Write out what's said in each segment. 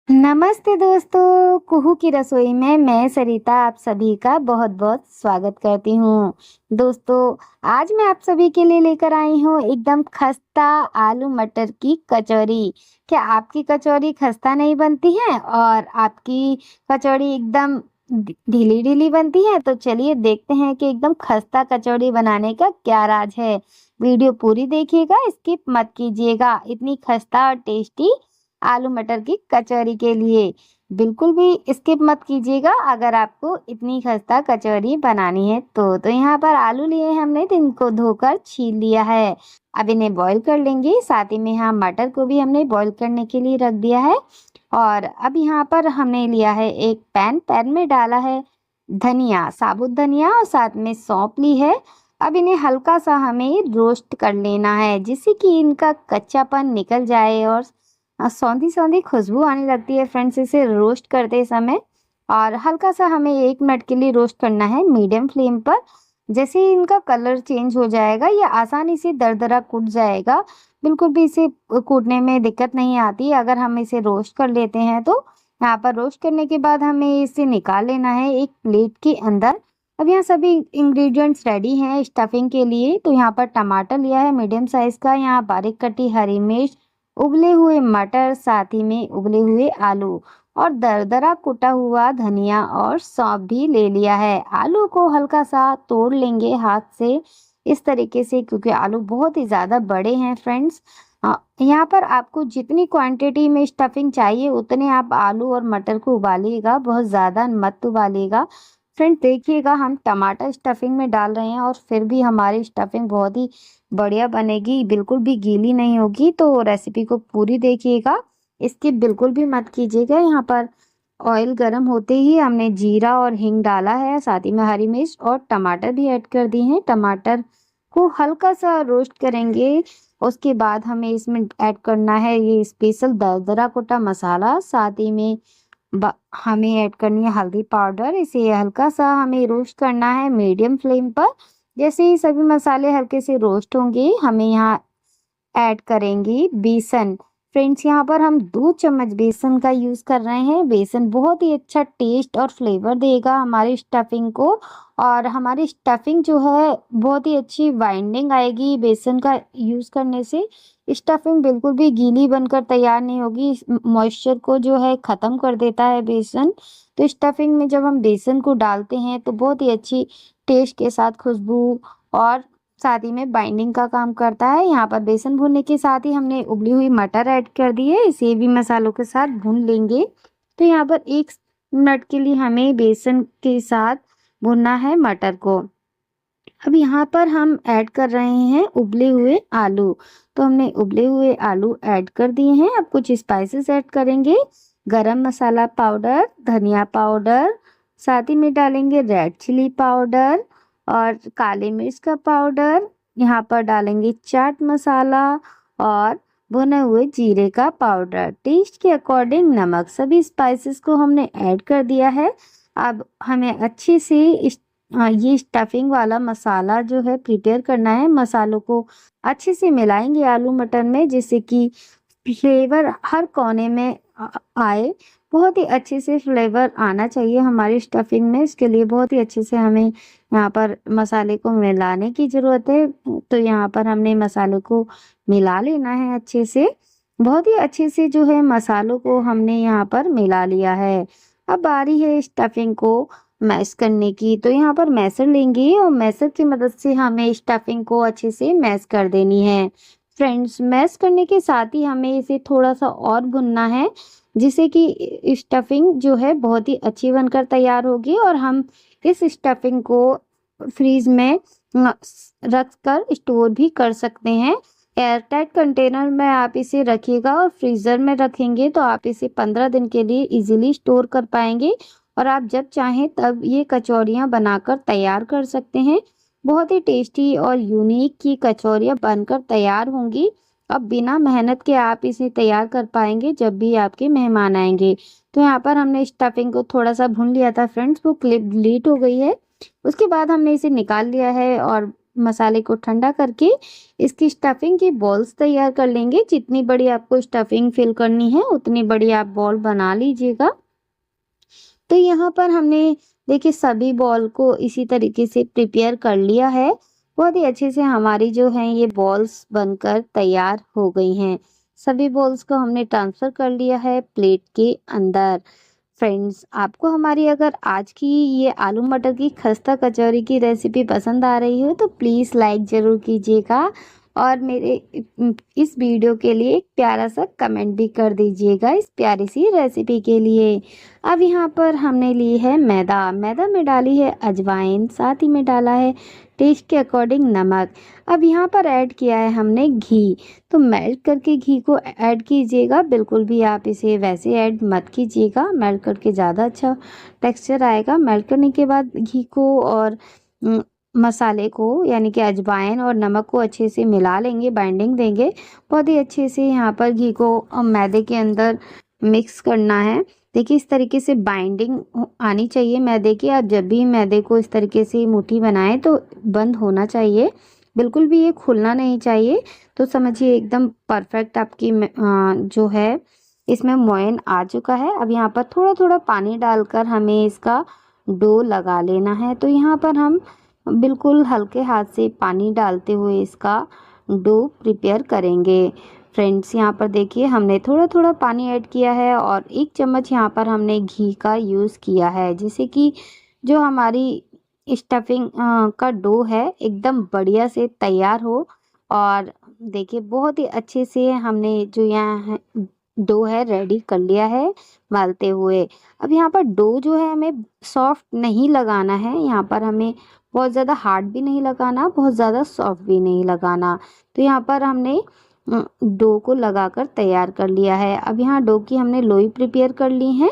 नमस्ते दोस्तों, कुहू की रसोई में मैं सरिता आप सभी का बहुत-बहुत स्वागत करती हूँ। दोस्तों, आज मैं आप सभी के लिए लेकर आई हूँ एकदम खस्ता आलू मटर की कचौरी। क्या आपकी कचौरी खस्ता नहीं बनती है और आपकी कचौरी एकदम ढीली-ढीली बनती है? तो चलिए देखते हैं कि एकदम खस्ता कचौरी बनाने का क्या राज है। वीडियो पूरी देखिएगा, स्किप मत कीजिएगा। इतनी खस्ता और टेस्टी आलू मटर की कचौरी के लिए बिल्कुल भी स्किप मत कीजिएगा अगर आपको इतनी खस्ता कचौरी बनानी है तो यहाँ पर आलू लिए हैं हमने, तो इनको धोकर छील लिया है। अब इन्हें बॉईल कर लेंगे। साथ ही में यहाँ मटर को भी हमने बॉईल करने के लिए रख दिया है। और अब यहाँ पर हमने लिया है एक पैन में डाला है धनिया, साबुत धनिया और साथ में सौंफ ली है। अब इन्हें हल्का सा हमें रोस्ट कर लेना है जिससे कि इनका कच्चापन निकल जाए और सौंधी-सौंधी खुशबू आने लगती है फ्रेंड्स इसे रोस्ट करते समय। और हल्का सा हमें 1 मिनट के लिए रोस्ट करना है मीडियम फ्लेम पर। जैसे ही इनका कलर चेंज हो जाएगा, ये आसानी से दरदरा कूट जाएगा। बिल्कुल भी इसे कूटने में दिक्कत नहीं आती अगर हम इसे रोस्ट कर लेते हैं तो। यहाँ पर रोस्ट करने के बाद हमें इसे निकाल लेना है एक प्लेट के अंदर। अब यहाँ सभी इंग्रेडिएंट्स रेडी हैं स्टफिंग के लिए। तो यहाँ पर टमाटर लिया है मीडियम साइज़ का, यहाँ बारीक कटी हरी मिर्च, उबले हुए मटर, साथ ही में उबले हुए आलू और दरदरा कुटा हुआ धनिया और सौंफ भी ले लिया है। आलू को हल्का सा तोड़ लेंगे हाथ से इस तरीके से, क्योंकि आलू बहुत ही ज़्यादा बड़े हैं फ्रेंड्स। यहाँ पर आपको जितनी क्वांटिटी में स्टफिंग चाहिए उतने आप आलू और मटर को उबालिएगा, बहुत ज़्यादा मत उबालिएगा। फ्रेंड्स देखिएगा, हम टमाटर स्टफिंग में डाल रहे हैं और फिर भी हमारी स्टफिंग बहुत ही बढ़िया बनेगी, बिल्कुल भी गीली नहीं होगी। तो रेसिपी को पूरी देखिएगा, स्किप बिल्कुल भी मत कीजिएगा। यहाँ पर ऑयल गरम होते ही हमने जीरा और हींग डाला है, साथ ही में हरी मिर्च और टमाटर भी ऐड कर दिए हैं। टमाटर को हल्का सा रोस्ट करेंगे, उसके बाद हमें इसमें ऐड करना है ये स्पेशल दरदरा कुटा मसाला। साथ ही में हमें ऐड करनी है हल्दी पाउडर। इसे हल्का सा हमें रोस्ट करना है मीडियम फ्लेम पर। जैसे ही सभी मसाले हल्के से रोस्ट होंगे, हमें यहाँ ऐड करेंगे बेसन। फ्रेंड्स यहाँ पर हम 2 चम्मच बेसन का यूज़ कर रहे हैं। बेसन बहुत ही अच्छा टेस्ट और फ्लेवर देगा हमारी स्टफिंग को, और हमारी स्टफिंग जो है बहुत ही अच्छी बाइंडिंग आएगी बेसन का यूज़ करने से। स्टफिंग बिल्कुल भी गीली बनकर तैयार नहीं होगी, मॉइस्चर को जो है ख़त्म कर देता है बेसन। तो स्टफिंग में जब हम बेसन को डालते हैं तो बहुत ही अच्छी टेस्ट के साथ खुशबू और साथ ही में बाइंडिंग का काम करता है। यहाँ पर बेसन भूनने के साथ ही हमने उबली हुई मटर ऐड कर दी है, इसे भी मसालों के साथ भून लेंगे। तो यहाँ पर 1 मिनट के लिए हमें बेसन के साथ भूनना है मटर को। अब यहाँ पर हम ऐड कर रहे हैं उबले हुए आलू। तो हमने उबले हुए आलू ऐड कर दिए हैं। अब कुछ स्पाइसेस ऐड करेंगे, गरम मसाला पाउडर, धनिया पाउडर, साथ ही में डालेंगे रेड चिली पाउडर और काली मिर्च का पाउडर। यहाँ पर डालेंगे चाट मसाला और भुने हुए जीरे का पाउडर, टेस्ट के अकॉर्डिंग नमक। सभी स्पाइसेस को हमने ऐड कर दिया है। अब हमें अच्छे से ये स्टफिंग वाला मसाला जो है प्रिपेयर करना है। मसालों को अच्छे से मिलाएंगे आलू मटर में, जिससे कि फ्लेवर हर कोने में आए। बहुत ही अच्छे से फ्लेवर आना चाहिए हमारी स्टफिंग में, इसके लिए बहुत ही अच्छे से हमें यहाँ पर मसाले को मिलाने की ज़रूरत है। तो यहाँ पर हमने मसाले को मिला लेना है अच्छे से। बहुत ही अच्छे से जो है मसालों को हमने यहाँ पर मिला लिया है। अब बारी है स्टफिंग को मैश करने की। तो यहाँ पर मैशर लेंगे और मैशर की मदद से हमें स्टफिंग को अच्छे से मैश कर देनी है। फ्रेंड्स मैश करने के साथ ही हमें इसे थोड़ा सा और भुनना है, जिससे कि स्टफिंग जो है बहुत ही अच्छी बनकर तैयार होगी और हम इस स्टफिंग को फ्रीज में रख कर स्टोर भी कर सकते हैं। एयरटाइट कंटेनर में आप इसे रखिएगा और फ्रीज़र में रखेंगे तो आप इसे 15 दिन के लिए इजीली स्टोर कर पाएंगे और आप जब चाहें तब ये कचौरियाँ बनाकर तैयार कर सकते हैं। बहुत ही टेस्टी और यूनिक की कचौरियाँ बनकर तैयार होंगी। अब बिना मेहनत के आप इसे तैयार कर पाएंगे जब भी आपके मेहमान आएंगे। तो यहाँ पर हमने स्टफिंग को थोड़ा सा भून लिया था फ्रेंड्स, वो क्लिप डिलीट हो गई है। उसके बाद हमने इसे निकाल लिया है और मसाले को ठंडा करके इसकी स्टफिंग की बॉल्स तैयार कर लेंगे। जितनी बड़ी आपको स्टफिंग फिल करनी है उतनी बड़ी आप बॉल बना लीजिएगा। तो यहाँ पर हमने देखिए सभी बॉल को इसी तरीके से प्रिपेयर कर लिया है। बहुत ही अच्छे से हमारी जो है ये बॉल्स बनकर तैयार हो गई हैं। सभी बॉल्स को हमने ट्रांसफ़र कर लिया है प्लेट के अंदर। फ्रेंड्स, आपको हमारी अगर आज की ये आलू मटर की खस्ता कचौरी की रेसिपी पसंद आ रही हो तो प्लीज़ लाइक ज़रूर कीजिएगा और मेरे इस वीडियो के लिए एक प्यारा सा कमेंट भी कर दीजिएगा इस प्यारी सी रेसिपी के लिए। अब यहाँ पर हमने ली है मैदा, मैदा में डाली है अजवाइन, साथ ही में डाला है टेस्ट के अकॉर्डिंग नमक। अब यहाँ पर ऐड किया है हमने घी, तो मेल्ट करके घी को ऐड कीजिएगा। बिल्कुल भी आप इसे वैसे ऐड मत कीजिएगा, मेल्ट करके ज़्यादा अच्छा टेक्सचर आएगा। मेल्ट करने के बाद घी को और मसाले को यानी कि अजवाइन और नमक को अच्छे से मिला लेंगे, बाइंडिंग देंगे। बहुत ही अच्छे से यहाँ पर घी को मैदे के अंदर मिक्स करना है। देखिए इस तरीके से बाइंडिंग आनी चाहिए मैदे की। आप जब भी मैदे को इस तरीके से मुट्ठी बनाएं तो बंद होना चाहिए, बिल्कुल भी ये खुलना नहीं चाहिए। तो समझिए एकदम परफेक्ट आपकी जो है इसमें मोयन आ चुका है। अब यहाँ पर थोड़ा थोड़ा पानी डालकर हमें इसका डो लगा लेना है। तो यहाँ पर हम बिल्कुल हल्के हाथ से पानी डालते हुए इसका डो प्रिपेयर करेंगे। फ्रेंड्स, यहाँ पर देखिए हमने थोड़ा थोड़ा पानी ऐड किया है और 1 चम्मच यहाँ पर हमने घी का यूज़ किया है, जिससे कि जो हमारी स्टफिंग का डो है एकदम बढ़िया से तैयार हो। और देखिए बहुत ही अच्छे से हमने जो यहाँ है डो है रेडी कर लिया है मलते हुए। अब यहाँ पर डो जो है हमें सॉफ्ट नहीं लगाना है, यहाँ पर हमें बहुत ज़्यादा हार्ड भी नहीं लगाना, बहुत ज़्यादा सॉफ्ट भी नहीं लगाना। तो यहाँ पर हमने डो को लगाकर तैयार कर लिया है। अब यहाँ डो की हमने लोई प्रिपेयर कर ली है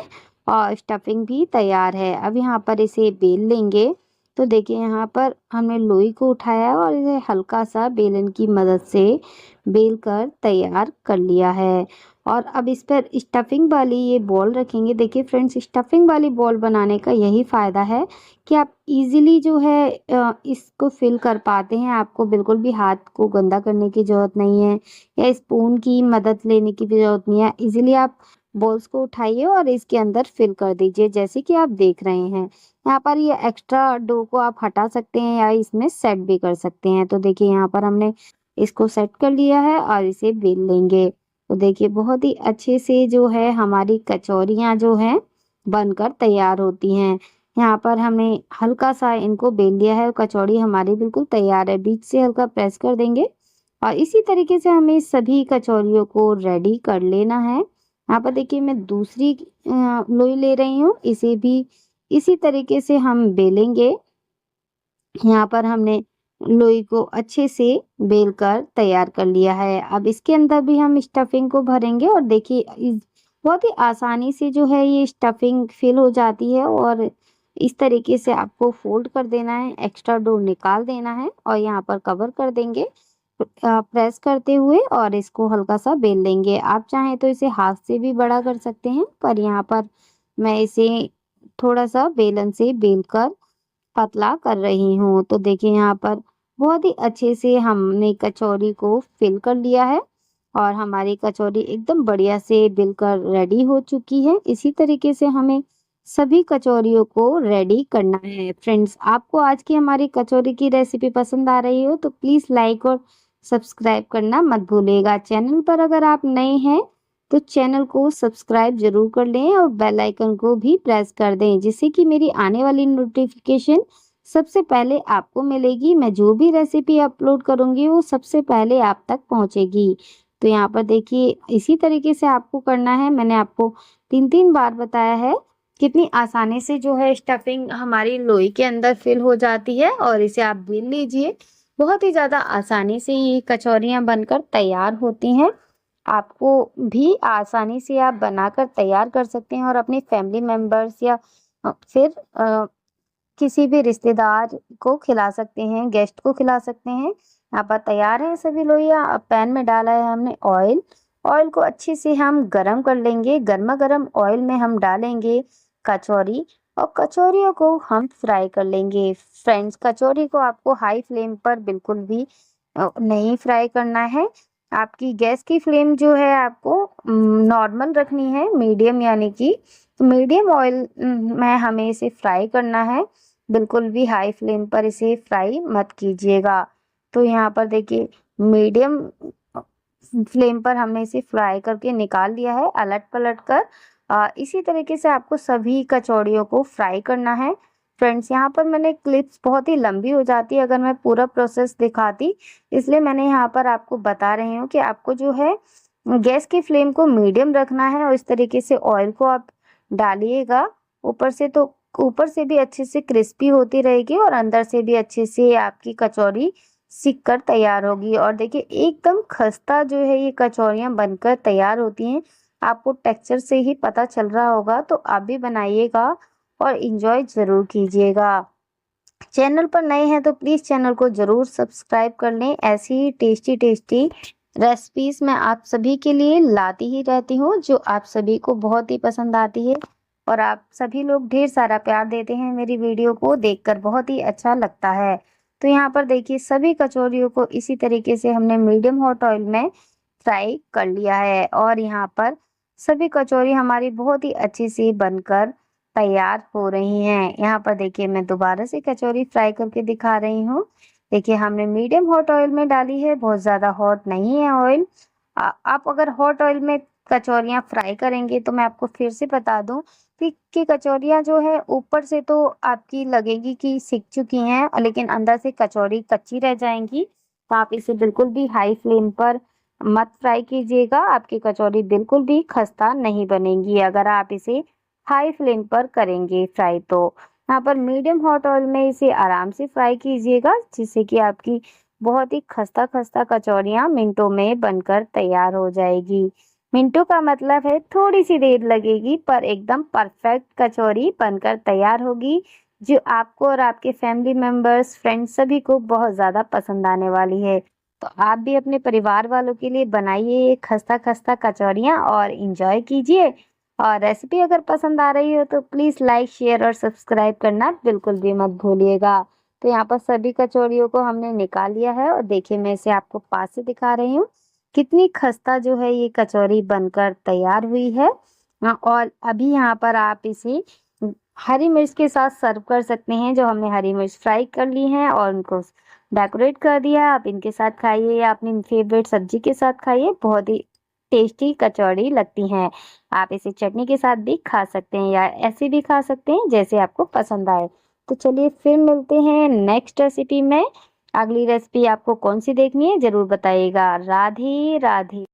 और स्टफिंग भी तैयार है। अब यहाँ पर इसे बेल लेंगे। तो देखिए यहाँ पर हमने लोई को उठाया और इसे हल्का सा बेलन की मदद से बेल कर तैयार कर लिया है। और अब इस पर स्टफिंग वाली ये बॉल रखेंगे। देखिए फ्रेंड्स, स्टफिंग वाली बॉल बनाने का यही फ़ायदा है कि आप इजीली जो है इसको फिल कर पाते हैं। आपको बिल्कुल भी हाथ को गंदा करने की ज़रूरत नहीं है या स्पून की मदद लेने की भी ज़रूरत नहीं है। इजीली आप बॉल्स को उठाइए और इसके अंदर फिल कर दीजिए, जैसे कि आप देख रहे हैं। यहाँ पर ये एक्स्ट्रा डो को आप हटा सकते हैं या इसमें सेट भी कर सकते हैं। तो देखिए यहाँ पर हमने इसको सेट कर लिया है और इसे बेल लेंगे। तो देखिए बहुत ही अच्छे से जो है हमारी कचौरियाँ जो हैं बनकर तैयार होती हैं। यहाँ पर हमने हल्का सा इनको बेल लिया है, कचौड़ी हमारी बिल्कुल तैयार है। बीच से हल्का प्रेस कर देंगे और इसी तरीके से हमें सभी कचौरियों को रेडी कर लेना है। यहाँ पर देखिए मैं दूसरी लोई ले रही हूँ, इसे भी इसी तरीके से हम बेलेंगे। यहाँ पर हमने लोई को अच्छे से बेलकर तैयार कर लिया है। अब इसके अंदर भी हम स्टफिंग को भरेंगे और देखिए बहुत ही आसानी से जो है ये स्टफिंग फिल हो जाती है। और इस तरीके से आपको फोल्ड कर देना है, एक्स्ट्रा डो निकाल देना है और यहाँ पर कवर कर देंगे प्रेस करते हुए और इसको हल्का सा बेल लेंगे। आप चाहें तो इसे हाथ से भी बड़ा कर सकते हैं, पर यहाँ पर मैं इसे थोड़ा सा बेलन से बेलकर पतला कर रही हूँ। तो देखिए यहाँ पर बहुत ही अच्छे से हमने कचौरी को फिल कर लिया है और हमारी कचौरी एकदम बढ़िया से बिलकर रेडी हो चुकी है। इसी तरीके से हमें सभी कचौरियों को रेडी करना है। फ्रेंड्स, आपको आज की हमारी कचौरी की रेसिपी पसंद आ रही हो तो प्लीज़ लाइक और सब्सक्राइब करना मत भूलिएगा। चैनल पर अगर आप नए हैं तो चैनल को सब्सक्राइब जरूर कर लें और बेल आइकन को भी प्रेस कर दें, जिससे कि मेरी आने वाली नोटिफिकेशन सबसे पहले आपको मिलेगी। मैं जो भी रेसिपी अपलोड करूंगी वो सबसे पहले आप तक पहुंचेगी। तो यहाँ पर देखिए इसी तरीके से आपको करना है। मैंने आपको 3-3 बार बताया है कितनी आसानी से जो है स्टफिंग हमारी लोई के अंदर फिल हो जाती है और इसे आप बेल लीजिए। बहुत ही ज़्यादा आसानी से ये कचौरियाँ बनकर तैयार होती हैं। आपको भी आसानी से आप बनाकर तैयार कर सकते हैं और अपनी फैमिली मेंबर्स या फिर किसी भी रिश्तेदार को खिला सकते हैं, गेस्ट को खिला सकते हैं। यहाँ पर तैयार है सभी लोइयाँ। अब पैन में डाला है हमने ऑयल। ऑयल को अच्छे से हम गरम कर लेंगे। गर्मा गर्म ऑयल में हम डालेंगे कचौरी और कचौरियों को हम फ्राई कर लेंगे। फ्रेंड्स, कचौरी को आपको हाई फ्लेम पर बिल्कुल भी नहीं फ्राई करना है। आपकी गैस की फ्लेम जो है आपको नॉर्मल रखनी है, मीडियम, यानी कि मीडियम ऑयल में हमें इसे फ्राई करना है। बिल्कुल भी हाई फ्लेम पर इसे फ्राई मत कीजिएगा। तो यहाँ पर देखिए मीडियम फ्लेम पर हमने इसे फ्राई करके निकाल लिया है, अलट पलट कर। इसी तरीके से आपको सभी कचौड़ियों को फ्राई करना है। फ्रेंड्स, यहाँ पर मैंने क्लिप्स बहुत ही लंबी हो जाती अगर मैं पूरा प्रोसेस दिखाती, इसलिए मैंने यहाँ पर आपको बता रही हूँ कि आपको जो है गैस की फ्लेम को मीडियम रखना है और इस तरीके से ऑयल को आप डालिएगा ऊपर से, तो ऊपर से भी अच्छे से क्रिस्पी होती रहेगी और अंदर से भी अच्छे से आपकी कचौरी सिक कर तैयार होगी। और देखिए एकदम खस्ता जो है ये कचौरियाँ बनकर तैयार होती हैं। आपको टेक्सचर से ही पता चल रहा होगा, तो आप भी बनाइएगा और इंजॉय ज़रूर कीजिएगा। चैनल पर नए हैं तो प्लीज़ चैनल को ज़रूर सब्सक्राइब कर लें। ऐसी ही टेस्टी रेसिपीज़ मैं आप सभी के लिए लाती ही रहती हूँ, जो आप सभी को बहुत ही पसंद आती है और आप सभी लोग ढेर सारा प्यार देते हैं। मेरी वीडियो को देखकर बहुत ही अच्छा लगता है। तो यहाँ पर देखिए सभी कचौरियों को इसी तरीके से हमने मीडियम हॉट ऑयल में फ्राई कर लिया है और यहाँ पर सभी कचौरी हमारी बहुत ही अच्छी से बनकर तैयार हो रही हैं। यहाँ पर देखिए मैं दोबारा से कचौरी फ्राई करके दिखा रही हूँ। देखिए हमने मीडियम हॉट ऑयल में डाली है, बहुत ज़्यादा हॉट नहीं है ऑयल। आप अगर हॉट ऑयल में कचौरियाँ फ्राई करेंगे तो मैं आपको फिर से बता दूं कि कचौरियाँ जो है ऊपर से तो आपकी लगेगी कि सिक चुकी हैं, लेकिन अंदर से कचौरी कच्ची रह जाएंगी। तो आप इसे बिल्कुल भी हाई फ्लेम पर मत फ्राई कीजिएगा, आपकी कचौरी बिल्कुल भी खस्ता नहीं बनेगी अगर आप इसे हाई फ्लेम पर करेंगे फ्राई। तो यहाँ पर मीडियम हॉट ऑयल में इसे आराम से फ्राई कीजिएगा, जिससे कि आपकी बहुत ही खस्ता खस्ता कचौरियाँ मिनटों में बनकर तैयार हो जाएगी। मिनटों का मतलब है थोड़ी सी देर लगेगी, पर एकदम परफेक्ट कचौरी बनकर तैयार होगी, जो आपको और आपके फैमिली मेंबर्स, फ्रेंड्स सभी को बहुत ज़्यादा पसंद आने वाली है। तो आप भी अपने परिवार वालों के लिए बनाइए ये खस्ता खस्ता कचौरियाँ और इंजॉय कीजिए। और रेसिपी अगर पसंद आ रही हो तो प्लीज़ लाइक, शेयर और सब्सक्राइब करना बिल्कुल भी मत भूलिएगा। तो यहाँ पर सभी कचौरियों को हमने निकाल लिया है और देखिए मैं इसे आपको पास से दिखा रही हूँ कितनी खस्ता जो है ये कचौरी बनकर तैयार हुई है। और अभी यहाँ पर आप इसे हरी मिर्च के साथ सर्व कर सकते हैं। जो हमने हरी मिर्च फ्राई कर ली हैं और उनको डेकोरेट कर दिया, आप इनके साथ खाइए या अपनी फेवरेट सब्जी के साथ खाइए, बहुत ही टेस्टी कचौड़ी लगती हैं। आप इसे चटनी के साथ भी खा सकते हैं या ऐसे भी खा सकते हैं, जैसे आपको पसंद आए। तो चलिए फिर मिलते हैं नेक्स्ट रेसिपी में। अगली रेसिपी आपको कौन सी देखनी है ज़रूर बताइएगा। राधे राधे।